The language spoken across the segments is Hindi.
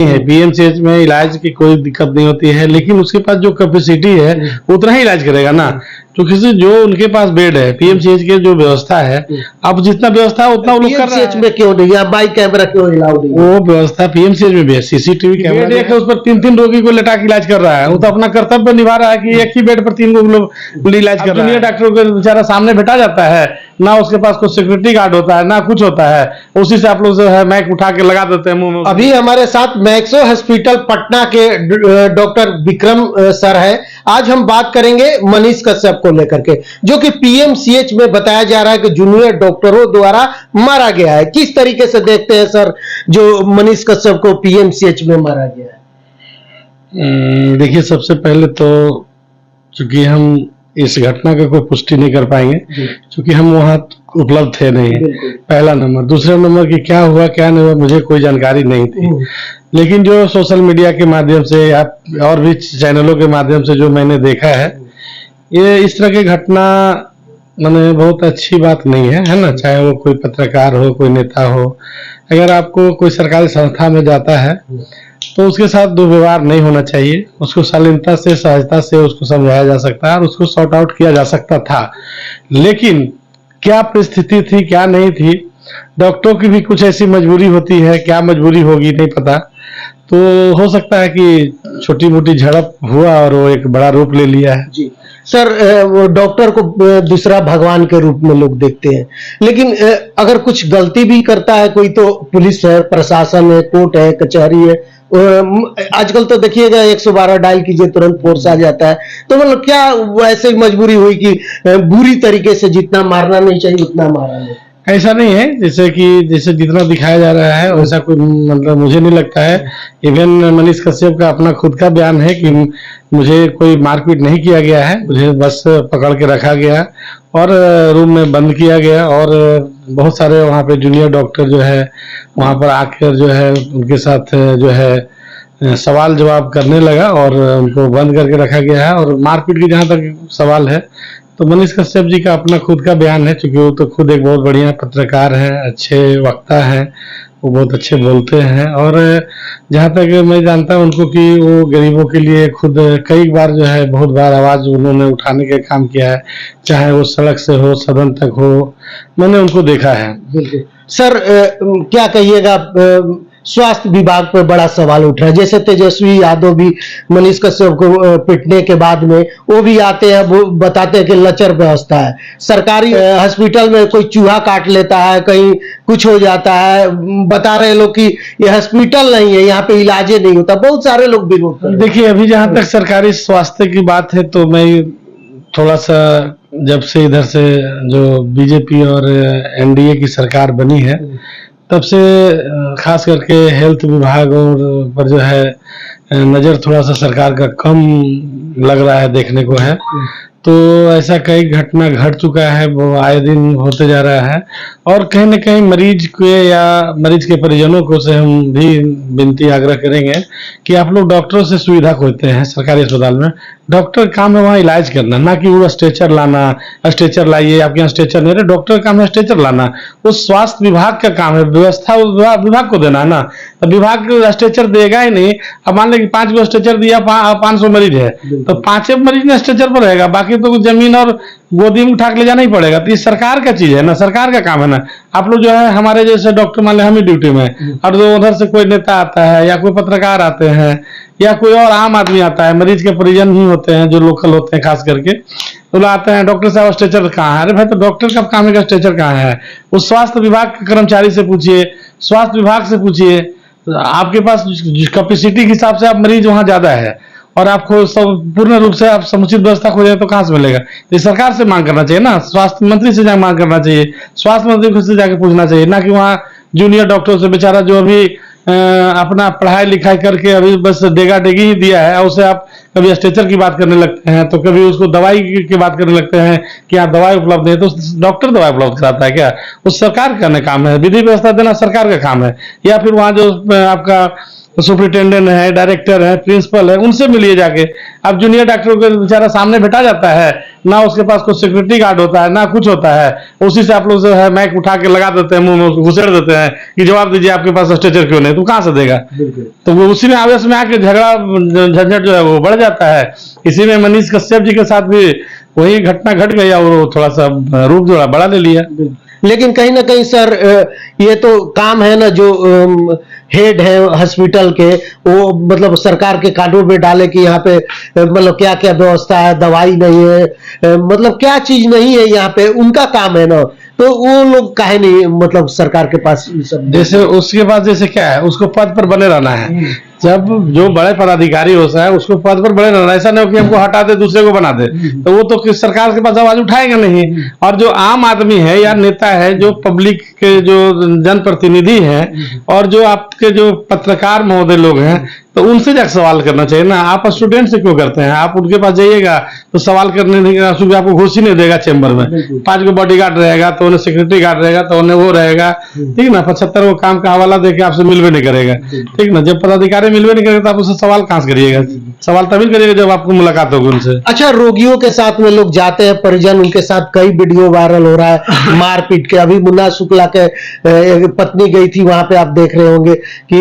है। पीएमसीएच में इलाज की कोई दिक्कत नहीं होती है, लेकिन उसके पास जो कैपेसिटी है उतना ही इलाज करेगा ना। तो किसी जो उनके पास बेड है, पीएमसीएच की जो व्यवस्था है, अब जितना व्यवस्था है उतना वो लोग कर रहे पीएमसीएच हैं। में क्यों नहीं, या बाइक कैमरा क्यों अलाउड नहीं? वो व्यवस्था पीएमसीएच में भी है, सीसीटीवी कैमरा बेड है, उस पर 3-3 रोगी को लेटा के इलाज कर रहा है। वो तो अपना कर्तव्य निभा रहा है कि एक ही बेड पर 3 लोग इलाज कर रहा है। जूनियर डॉक्टर को बेचारा सामने बैठा जाता है ना, उसके पास कोई सिक्योरिटी गार्ड होता है ना कुछ होता है, उसी से आप लोग जो है मैक उठा के लगा देते हैं मुंह में। अभी हमारे साथ मैक्सो हॉस्पिटल पटना के डॉक्टर विक्रम सर है। आज हम बात करेंगे मनीष कश्यप को लेकर के, जो कि पीएमसीएच में बताया जा रहा है कि जूनियर डॉक्टरों द्वारा मारा गया है। किस तरीके से देखते हैं सर जो मनीष कश्यप को पीएमसीएच में मारा गया है? देखिए, सबसे पहले तो चूंकि हम इस घटना का कोई पुष्टि नहीं कर पाएंगे, क्योंकि हम वहां उपलब्ध थे नहीं, पहला नंबर। दूसरा नंबर कि क्या हुआ क्या नहीं हुआ मुझे कोई जानकारी नहीं थी, लेकिन जो सोशल मीडिया के माध्यम से या और भी चैनलों के माध्यम से जो मैंने देखा है, ये इस तरह की घटना मैंने बहुत अच्छी बात नहीं है ना। चाहे वो कोई पत्रकार हो, कोई नेता हो, अगर आपको कोई सरकारी संस्था में जाता है तो उसके साथ दुर्व्यवहार नहीं होना चाहिए। उसको शालीनता से, सहजता से उसको समझाया जा सकता है और उसको सॉर्ट आउट किया जा सकता था। लेकिन क्या परिस्थिति थी क्या नहीं थी, डॉक्टरों की भी कुछ ऐसी मजबूरी होती है, क्या मजबूरी होगी नहीं पता। तो हो सकता है कि छोटी मोटी झड़प हुआ और वो एक बड़ा रूप ले लिया है। जी सर, वो डॉक्टर को दूसरा भगवान के रूप में लोग देखते हैं, लेकिन अगर कुछ गलती भी करता है कोई तो पुलिस है, प्रशासन है, कोर्ट है, कचहरी है। आजकल तो देखिएगा 112 डायल कीजिए तुरंत फोर्स आ जाता है। तो मतलब क्या ऐसे मजबूरी हुई कि बुरी तरीके से जितना मारना नहीं चाहिए उतना मारा नहीं? ऐसा नहीं है, जैसे जितना दिखाया जा रहा है वैसा कोई मतलब मुझे नहीं लगता है। इवन मनीष कश्यप का अपना खुद का बयान है कि मुझे कोई मारपीट नहीं किया गया है, मुझे बस पकड़ के रखा गया और रूम में बंद किया गया, और बहुत सारे वहाँ पे जूनियर डॉक्टर जो है वहाँ पर आकर जो है उनके साथ जो है सवाल जवाब करने लगा और उनको बंद करके रखा गया है। और मारपीट की जहाँ तक सवाल है तो मनीष कश्यप जी का अपना खुद का बयान है, क्योंकि वो तो खुद एक बहुत बढ़िया पत्रकार है, अच्छे वक्ता हैं, वो बहुत अच्छे बोलते हैं। और जहाँ तक मैं जानता हूँ उनको कि वो गरीबों के लिए खुद कई बार जो है बहुत बार आवाज़ उन्होंने उठाने का काम किया है, चाहे वो सड़क से हो, सदन तक हो, मैंने उनको देखा है। बिल्कुल सर, क्या कहिएगा, स्वास्थ्य विभाग पर बड़ा सवाल उठ रहा है। जैसे तेजस्वी यादव भी मनीष कश्यप को पिटने के बाद में वो भी आते हैं, वो बताते हैं कि लचर व्यवस्था है। सरकारी हॉस्पिटल में कोई चूहा काट लेता है, कहीं कुछ हो जाता है, बता रहे लोग कि ये हॉस्पिटल नहीं है, यहाँ पे इलाजे नहीं होता। बहुत सारे लोग विरोध कर रहे हैं। देखिए, अभी जहाँ तक सरकारी स्वास्थ्य की बात है तो मैं थोड़ा सा, जब से इधर से जो बीजेपी और एनडीए की सरकार बनी है तब से खास करके हेल्थ विभाग और पर जो है नज़र थोड़ा सा सरकार का कम लग रहा है, देखने को है। तो ऐसा कई घटना घट चुका है, वो आए दिन होते जा रहा है। और कहीं न कहीं मरीज के या मरीज के परिजनों को से हम भी विनती आग्रह करेंगे कि आप लोग डॉक्टरों से सुविधा खोजते हैं सरकारी अस्पताल में। डॉक्टर का काम है वहाँ इलाज करना, ना कि वो स्ट्रेचर लाना। स्ट्रेचर लाइए, आपके यहाँ स्ट्रेचर नहीं रहे, डॉक्टर का काम है स्ट्रेचर लाना। वो स्वास्थ्य विभाग का काम है, व्यवस्था विभाग को देना है ना। तो विभाग स्ट्रेचर देगा ही नहीं। अब मान लें कि 5 गो स्ट्रेचर दिया, 500 मरीज है तो 5 मरीज ने स्ट्रेचर पर रहेगा, बाकी तो जमीन और गोदी में उठा के ले जाना ही पड़ेगा। तो ये सरकार का चीज है ना, सरकार का काम है ना। आप लोग जो है हमारे जैसे डॉक्टर मान लें हम ही ड्यूटी में, और जो उधर से कोई नेता आता है या कोई पत्रकार आते हैं या कोई और आम आदमी आता है, मरीज के परिजन ही होते हैं जो लोकल होते हैं खास करके, तो आते हैं डॉक्टर साहब स्ट्रेचर कहाँ है। अरे भाई, तो डॉक्टर का काम है का स्ट्रेचर कहाँ है? उस स्वास्थ्य विभाग के कर्मचारी से पूछिए, स्वास्थ्य विभाग से पूछिए। आपके पास कैपेसिटी के हिसाब से आप मरीज वहाँ ज्यादा है और आपको सब पूर्ण रूप से आप समुचित व्यवस्था खोजें तो कहाँ से मिलेगा? ये सरकार से मांग करना चाहिए ना, स्वास्थ्य मंत्री से जाकर मांग करना चाहिए, स्वास्थ्य मंत्री से जाकर पूछना चाहिए, ना कि वहाँ जूनियर डॉक्टर से। बेचारा जो अभी अपना पढ़ाई लिखाई करके अभी बस डेगा डेगी ही दिया है, उसे आप कभी स्ट्रेचर की बात करने लगते हैं तो कभी उसको दवाई की बात करने लगते हैं कि यहाँ दवाई उपलब्ध है। तो डॉक्टर दवाई उपलब्ध कराता है क्या? उस सरकार का काम है, विधि व्यवस्था देना सरकार का काम है। या फिर वहाँ जो आपका सुपरिटेंडेंट है, डायरेक्टर है, प्रिंसिपल है, उनसे मिलिए जाके। अब जूनियर डॉक्टर को बेचारा सामने बैठा जाता है, ना उसके पास कोई सिक्योरिटी गार्ड होता है, ना कुछ होता है, उसी से आप लोग जो है माइक उठा के लगा देते हैं, मुंह में उसको घुसेड़ देते हैं कि जवाब दीजिए आपके पास स्ट्रेचर क्यों नहीं, तो कहाँ से देगा। तो वो उसी में आवेश में आके झगड़ा झंझट जो है वो बढ़ जाता है। इसी में मनीष कश्यप जी के साथ भी वही घटना घट गई और वो थोड़ा सा रूप जो बड़ा ले लिया। लेकिन कहीं ना कहीं सर ये तो काम है ना जो हेड है हॉस्पिटल के, वो मतलब सरकार के कानून में डाले कि यहाँ पे मतलब क्या क्या व्यवस्था है, दवाई नहीं है, मतलब क्या चीज नहीं है यहाँ पे, उनका काम है ना। तो वो लोग काहे नहीं मतलब सरकार के पास ये सब, जैसे उसके पास जैसे क्या है, उसको पद पर बने रहना है। जब जो बड़े पदाधिकारी होता है उसको पद पर बने रहना, ऐसा नहीं हो कि हमको हटा दे दूसरे को बना दे, तो वो तो सरकार के पास आवाज उठाएगा नहीं। और जो आम आदमी है या नेता है, जो पब्लिक के जो जनप्रतिनिधि हैं और जो आपके जो पत्रकार महोदय लोग हैं, तो उनसे जाकर सवाल करना चाहिए ना। आप स्टूडेंट से क्यों करते हैं? आप उनके पास जाइएगा तो सवाल करने नहीं, आपको घुस ही नहीं देगा चैम्बर में। 5 को बॉडीगार्ड रहेगा, तो उन्हें सिक्योरिटी गार्ड रहेगा, तो उन्हें वो रहेगा, ठीक ना। 75 को काम का हवाला देके आपसे मिलवे नहीं करेगा, ठीक ना। जब पदाधिकारी मिलवे नहीं करेगा तो आप उससे सवाल कहां से करिएगा? सवाल तभी करिएगा जब आपको मुलाकात होगी उनसे। अच्छा, रोगियों के साथ में लोग जाते हैं, परिजन, उनके साथ कई वीडियो वायरल हो रहा है मारपीट के। अभी मुन्ना शुक्ला के पत्नी गई थी, वहां पे आप देख रहे होंगे कि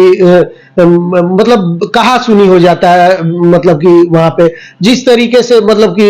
मतलब कहा सुनी हो जाता है, मतलब कि वहां पे जिस तरीके से मतलब कि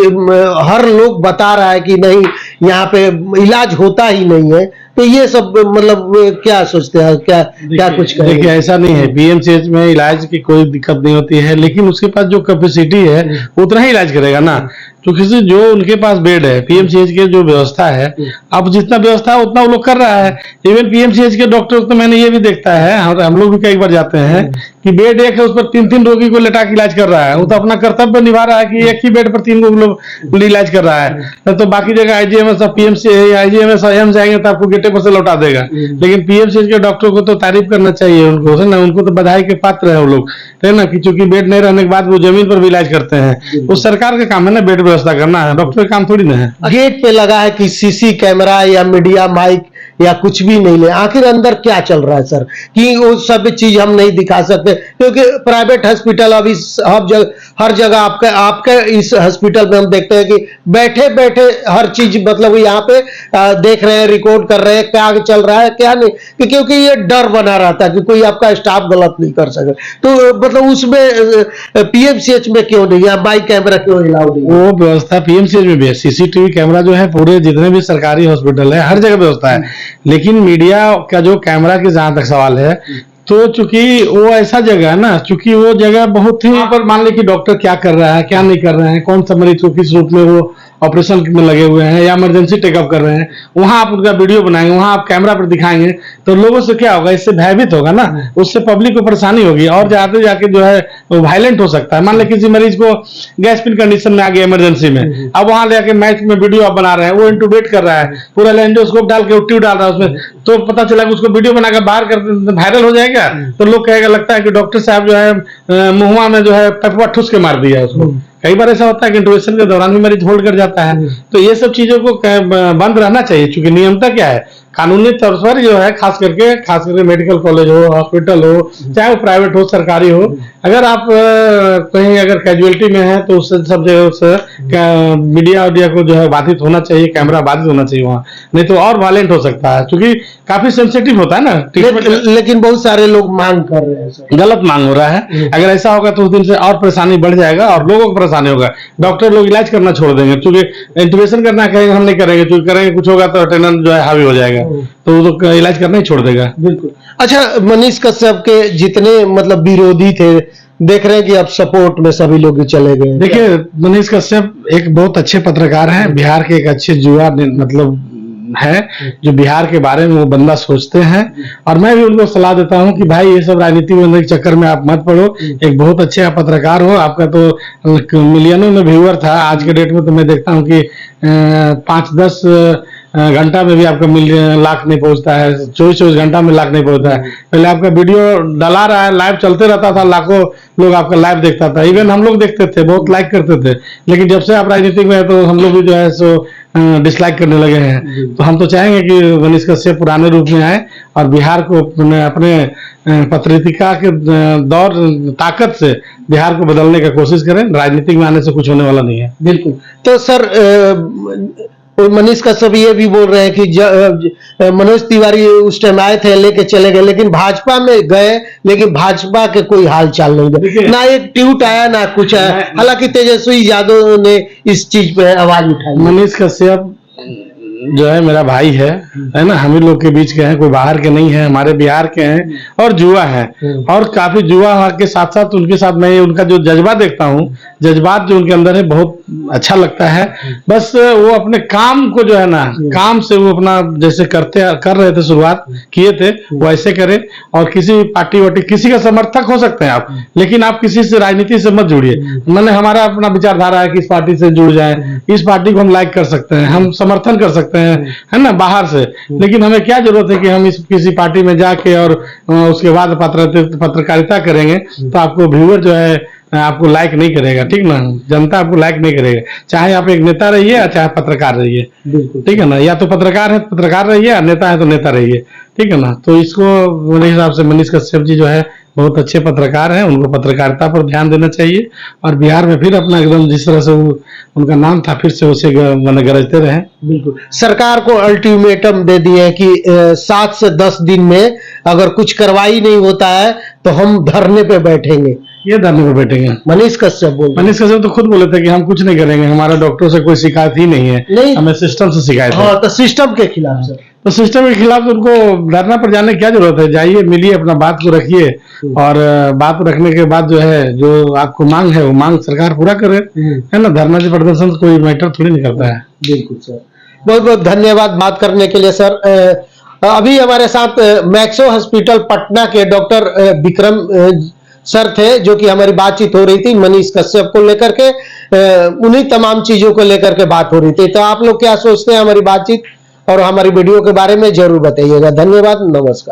हर लोग बता रहा है कि नहीं यहाँ पे इलाज होता ही नहीं है। तो ये सब मतलब क्या सोचते हैं, क्या क्या कुछ करेंगे? देखिए ऐसा नहीं है, पीएमसीएच में इलाज की कोई दिक्कत नहीं होती है, लेकिन उसके पास जो कैपेसिटी है उतना ही इलाज करेगा ना। क्योंकि जो उनके पास बेड है, पीएमसीएच के जो व्यवस्था है, अब जितना व्यवस्था है उतना वो लोग कर रहा है। इवन पीएमसीएच के डॉक्टर तो मैंने ये भी देखता है, हम लोग भी कई बार जाते हैं कि बेड एक है, उस पर 3-3 रोगी को लेटा के इलाज कर रहा है। वो तो अपना कर्तव्य निभा रहा है कि एक ही बेड पर 3 लोग इलाज कर रहा है। तो बाकी जगह आईजीएमएस पीएमसी आईजीएमएस एम्स जाएंगे तो आपको गेटे पर से लौटा देगा। लेकिन पीएमसीएच के डॉक्टर को तो तारीफ करना चाहिए उनको, है ना। उनको तो बधाई के पात्र है वो लोग, है ना, कि चूंकि बेड नहीं रहने के बाद वो जमीन पर भी इलाज करते हैं। वो सरकार का काम है ना बेड व्यवस्था करना, है डॉक्टर का काम थोड़ी ना है। गेट पे लगा है कि सीसी कैमरा या मीडिया माइक या कुछ भी नहीं ले, आखिर अंदर क्या चल रहा है सर, कि वो सब चीज हम नहीं दिखा सकते? क्योंकि प्राइवेट हॉस्पिटल अभी हर जगह आपके इस हॉस्पिटल में हम देखते हैं कि बैठे बैठे हर चीज मतलब यहाँ पे देख रहे हैं, रिकॉर्ड कर रहे हैं, क्या चल रहा है क्या नहीं, क्योंकि ये डर बना रहता है कि कोई आपका स्टाफ गलत नहीं कर सके। तो मतलब उसमें पीएमसीएच में क्यों नहीं है माइक कैमरा, क्यों अलाउड नहीं? वो व्यवस्था पीएमसीएच में भी है, सीसीटीवी कैमरा जो है पूरे जितने भी सरकारी हॉस्पिटल है हर जगह व्यवस्था है। लेकिन मीडिया का जो कैमरा के जहां तक सवाल है, तो चूंकि वो ऐसा जगह है ना, चूंकि वो जगह बहुत ही पर मान ली कि डॉक्टर क्या कर रहा है क्या नहीं कर रहे हैं, कौन सा मरीज को किस रूप में वो ऑपरेशन में लगे हुए हैं या इमरजेंसी टेकअप कर रहे हैं, वहां आप उनका वीडियो बनाएंगे, वहां आप कैमरा पर दिखाएंगे, तो लोगों से क्या होगा, इससे भयभीत होगा ना, उससे पब्लिक को परेशानी होगी और जाते जाके जो है वो वायलेंट हो सकता है। मान ली किसी मरीज को गैस पिन कंडीशन में आ गया इमरजेंसी में, अब वहां लेके मैच में वीडियो आप बना रहे हैं, वो इंटूबेट कर रहा है, पूरा लेंडोस्कोप डाल के ट्यूब डाल रहा है उसमें, तो पता चला कि उसको वीडियो बनाकर बाहर कर वायरल हो जाएगा, तो लोग कहेगा लगता है कि डॉक्टर साहब जो है मुहुआ में जो है पेपवा ठूस के मार दिया उसको। कई बार ऐसा होता है कि इंटुबेशन के दौरान भी मरीज होल्ड कर जाता है। तो ये सब चीजों को बंद रहना चाहिए, क्योंकि नियमता क्या है, कानूनी तौर पर जो है खास करके मेडिकल कॉलेज हो, हॉस्पिटल हो, चाहे वो प्राइवेट हो सरकारी हो, अगर आप कहीं अगर कैजुअलिटी में है तो उससे सब जगह मीडिया को जो है बाधित होना चाहिए, कैमरा बाधित होना चाहिए वहाँ, नहीं तो और वायलेंट हो सकता है, क्योंकि काफी सेंसिटिव होता है ना। लेकिन बहुत सारे लोग मांग कर रहे हैं सर, गलत मांग हो रहा है। अगर ऐसा होगा तो उस दिन से और परेशानी बढ़ जाएगा और लोगों को परेशानी होगा, डॉक्टर लोग इलाज करना छोड़ देंगे, क्योंकि इंटुबेशन करना कहेंगे हम नहीं करेंगे, क्योंकि करेंगे कुछ होगा तो अटेंडेंस जो है हावी हो जाएगा, तो वो तो इलाज करना ही छोड़ देगा। बिल्कुल। अच्छा, मनीष कश्यप के जितने मतलब विरोधी थे, देख रहे हैं कि अब सपोर्ट में सभी लोग चले गए। देखिए मनीष कश्यप एक बहुत अच्छे पत्रकार हैं, बिहार के एक अच्छे युवा मतलब है, जो बिहार के बारे में वो बंदा सोचते हैं, और मैं भी उनको सलाह देता हूं कि भाई ये सब राजनीति बनने के चक्कर में आप मत पड़ो, एक बहुत अच्छे आप पत्रकार हो, आपका तो मिलियनों में व्यूअर था, आज के डेट में तो मैं देखता हूं कि 5-10 घंटा में भी आपका लाख नहीं पहुंचता है, 24 घंटा में लाख नहीं पहुंचता है। पहले आपका वीडियो डला रहा है, लाइव चलते रहता था, लाखों लोग आपका लाइव देखता था, इवन हम लोग देखते थे, बहुत लाइक करते थे। लेकिन जब से आप राजनीति में है तो हम लोग भी जो है सो डिसलाइक करने लगे हैं। तो हम तो चाहेंगे कि मनीष कश्यप पुराने रूप में आए और बिहार को अपने पत्रिका के दौर ताकत से बिहार को बदलने का कोशिश करें। राजनीतिक में आने से कुछ होने वाला नहीं है। बिल्कुल। तो सर मनीष कश्यप ये भी बोल रहे हैं कि मनोज तिवारी उस टाइम आए थे, लेके चले गए, लेकिन भाजपा में गए, लेकिन भाजपा के कोई हाल चाल नहीं गए, ना एक ट्वीट आया ना कुछ आया। हालांकि तेजस्वी यादव ने इस चीज पे आवाज उठाई। मनीष कश्यप जो है मेरा भाई है ना, हम ही लोग के बीच के हैं, कोई बाहर के नहीं है, हमारे बिहार के हैं और जुआ है। और काफी जुआ के साथ साथ उनके साथ मैं उनका जो जज्बा देखता हूँ, जज्बात जो उनके अंदर है, बहुत अच्छा लगता है। बस वो अपने काम को जो है ना, काम से वो अपना जैसे कर रहे थे, शुरुआत किए थे, वैसे करें। और किसी पार्टी वार्टी, किसी का समर्थक हो सकते हैं आप, लेकिन आप किसी से राजनीति से मत जुड़िए। मैंने हमारा अपना विचारधारा है कि इस पार्टी से जुड़ जाए, इस पार्टी को हम लाइक कर सकते हैं, हम समर्थन कर सकते हैं, है ना, बाहर से। लेकिन हमें क्या जरूरत है कि हम इस किसी पार्टी में जाके और उसके बाद पत्रकारिता करेंगे तो आपको व्यूअर जो है आपको लाइक नहीं करेगा, ठीक ना, जनता आपको लाइक नहीं करेगा। चाहे आप एक नेता रहिए या चाहे पत्रकार रहिए, ठीक है ना, या तो पत्रकार है पत्रकार रहिए, या नेता है तो नेता रहिए, ठीक है ना। तो इसको मेरे हिसाब से मनीष कश्यप जी जो है बहुत अच्छे पत्रकार हैं, उनको पत्रकारिता पर ध्यान देना चाहिए और बिहार में फिर अपना एकदम जिस तरह से उनका नाम था फिर से उसे गरजते रहे। बिल्कुल। सरकार को अल्टीमेटम दे दिए है कि 7 से 10 दिन में अगर कुछ कार्रवाई नहीं होता है तो हम धरने पे बैठेंगे। ये धरने पे बैठेंगे मनीष कश्यप मनीष कश्यप तो खुद बोले थे कि हम कुछ नहीं करेंगे, हमारा डॉक्टरों से कोई शिकायत ही नहीं है, नहीं, हमें सिस्टम से शिकायत है। तो सिस्टम के खिलाफ सर, तो सिस्टम के खिलाफ उनको धरना पर जाने की क्या जरूरत है? जाइए, मिलिए, अपना बात को रखिए और बात को रखने के बाद जो है जो आपको मांग है वो मांग सरकार पूरा करे, है ना। धरना से प्रदर्शन कोई मैटर थोड़ी नहीं करता है। बिल्कुल सर, बहुत बहुत धन्यवाद बात करने के लिए सर। अभी हमारे साथ मैक्सो हॉस्पिटल पटना के डॉक्टर विक्रम सर थे, जो कि हमारी बातचीत हो रही थी मनीष कश्यप को लेकर के, उन्हीं तमाम चीजों को लेकर के बात हो रही थी। तो आप लोग क्या सोचते हैं हमारी बातचीत और हमारी वीडियो के बारे में जरूर बताइएगा। धन्यवाद, नमस्कार।